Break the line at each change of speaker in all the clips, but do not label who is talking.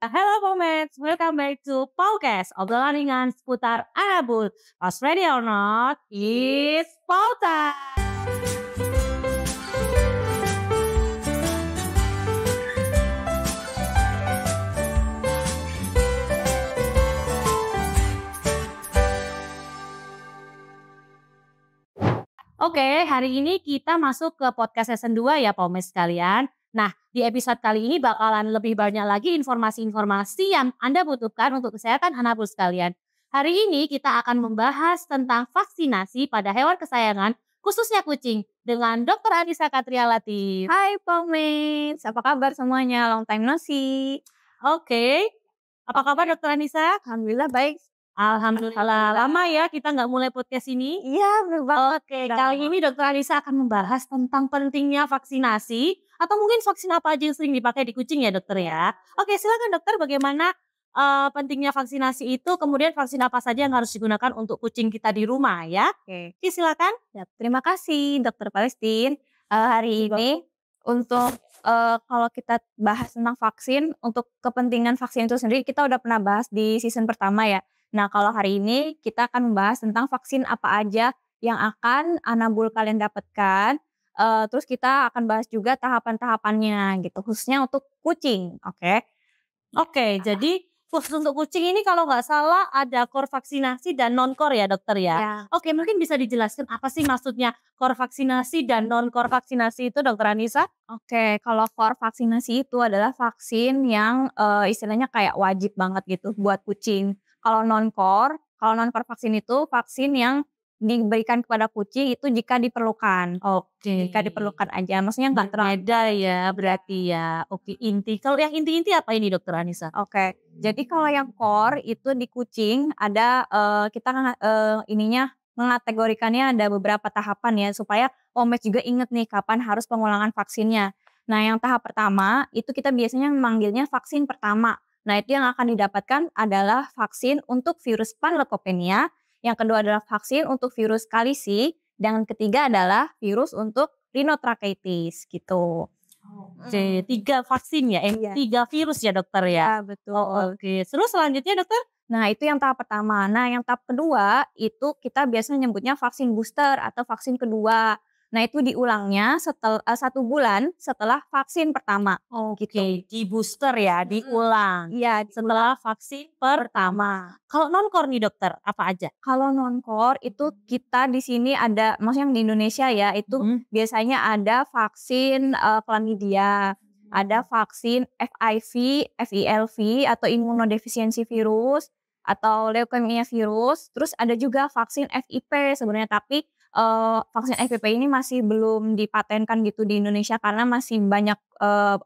Hello Pomets, welcome back to podcast obrolan ringan seputar Anabul. Pas ready or not, it's Pauta. Oke, hari ini kita masuk ke podcast season 2 ya Pomets sekalian. Nah, di episode kali ini bakalan lebih banyak lagi informasi-informasi yang Anda butuhkan untuk kesehatan Anabul sekalian. Hari ini kita akan membahas tentang vaksinasi pada hewan kesayangan, khususnya kucing, dengan Dr. Anissa Katria Latif.
Hai Pomets, apa kabar semuanya? Long time no see.
Oke, apa kabar Dr. Anissa?
Alhamdulillah baik.
Alhamdulillah, lama ya kita nggak mulai podcast ini.
Iya, bener banget.
Oke, kali ini Dr. Anissa akan membahas tentang pentingnya vaksinasi atau mungkin vaksin apa aja yang sering dipakai di kucing ya dokter ya. Oke, silakan dokter, bagaimana pentingnya vaksinasi itu, kemudian vaksin apa saja yang harus digunakan untuk kucing kita di rumah ya.
Oke,
Silakan.
ya, terima kasih Dokter Palestin. Hari ini untuk kalau kita bahas tentang vaksin, untuk kepentingan vaksin itu sendiri kita udah pernah bahas di season pertama ya. Nah, kalau hari ini kita akan membahas tentang vaksin apa aja yang akan Anabul kalian dapatkan. Terus kita akan bahas juga tahapan-tahapannya gitu, khususnya untuk kucing, oke?
Oke, jadi khusus untuk kucing ini kalau nggak salah ada core vaksinasi dan non-core ya dokter ya?
Ya.
Oke, mungkin bisa dijelaskan apa sih maksudnya core vaksinasi dan non-core vaksinasi itu dokter Anissa?
Oke, kalau core vaksinasi itu adalah vaksin yang istilahnya kayak wajib banget gitu buat kucing. Kalau non-core vaksin itu vaksin yang diberikan kepada kucing itu jika diperlukan.
Oke.
Jika diperlukan aja, maksudnya nggak terlalu.
Berbeda ya berarti ya. Oke, inti. Kalau yang inti-inti apa ini dokter Anissa?
Oke, jadi kalau yang core itu di kucing ada kita ininya mengategorikannya ada beberapa tahapan ya supaya Pomets juga inget nih kapan harus pengulangan vaksinnya. Nah, yang tahap pertama itu kita biasanya memanggilnya vaksin pertama. Nah, itu yang akan didapatkan adalah vaksin untuk virus panleukopenia, yang kedua adalah vaksin untuk virus kalisi, dan ketiga adalah virus untuk rhinotracheitis gitu.
Oke, 3 vaksin ya?
Iya.
3 virus ya dokter ya?
Ya, betul.
Oke, terus selanjutnya dokter?
Nah, itu yang tahap pertama. Nah, yang tahap kedua itu kita biasanya nyebutnya vaksin booster atau vaksin kedua. Nah, itu diulangnya setelah 1 bulan setelah vaksin pertama.
Oke, di booster ya, diulang.
Iya,
Setelah vaksin pertama. Kalau non-core nih dokter, apa aja?
Kalau non-core itu kita di sini ada, maksudnya di Indonesia ya, itu biasanya ada vaksin chlamydia, ada vaksin FIV, FILV atau imunodefisiensi virus atau leukemia virus, terus ada juga vaksin FIP sebenarnya, tapi vaksin FIP ini masih belum dipatenkan gitu di Indonesia karena masih banyak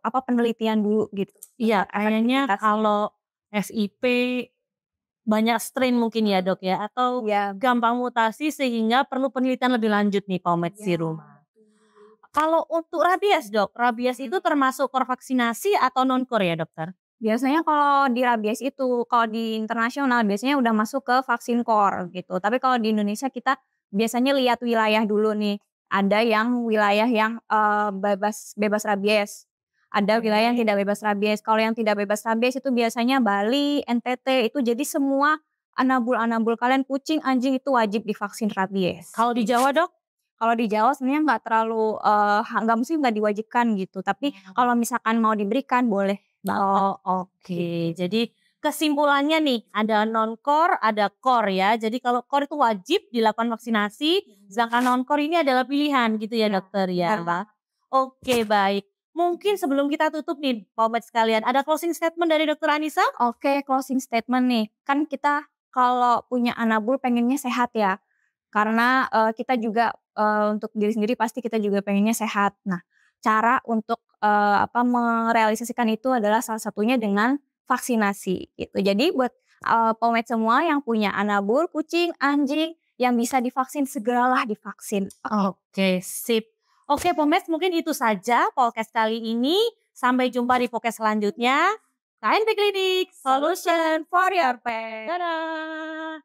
penelitian dulu gitu.
Iya, kayaknya kalau FIP banyak strain mungkin ya dok ya, atau
Ya,
gampang mutasi sehingga perlu penelitian lebih lanjut nih Pomets di rumah. Kalau untuk rabies dok, rabies itu termasuk core vaksinasi atau non-core ya dokter?
biasanya kalau di rabies itu, kalau di internasional biasanya udah masuk ke vaksin core gitu. Tapi kalau di Indonesia kita biasanya lihat wilayah dulu nih. Ada yang wilayah yang bebas rabies. Ada wilayah yang tidak bebas rabies. Kalau yang tidak bebas rabies itu biasanya Bali, NTT, itu jadi semua anabul-anabul kalian kucing, anjing itu wajib divaksin rabies.
Kalau di Jawa dok?
Kalau di Jawa sebenarnya nggak terlalu nggak diwajibkan gitu. Tapi kalau misalkan mau diberikan boleh.
Oh, oke. Jadi kesimpulannya nih, ada non-core, ada core ya. Jadi kalau core itu wajib dilakukan vaksinasi, sedangkan non-core ini adalah pilihan gitu ya dokter ya. Oke, baik. Mungkin sebelum kita tutup nih, Pomets sekalian, ada closing statement dari dokter Anissa?
Oke, closing statement nih. Kan kita kalau punya anabul pengennya sehat ya. Karena kita juga untuk diri sendiri pasti kita juga pengennya sehat. Nah, cara untuk merealisasikan itu adalah salah satunya dengan vaksinasi gitu. Jadi buat Pomets semua yang punya anabul, kucing, anjing yang bisa divaksin, segeralah divaksin.
Oke, sip. Oke, Pomets, mungkin itu saja podcast kali ini. Sampai jumpa di podcast selanjutnya. KNP Clinic, solution for your pet. Dadah.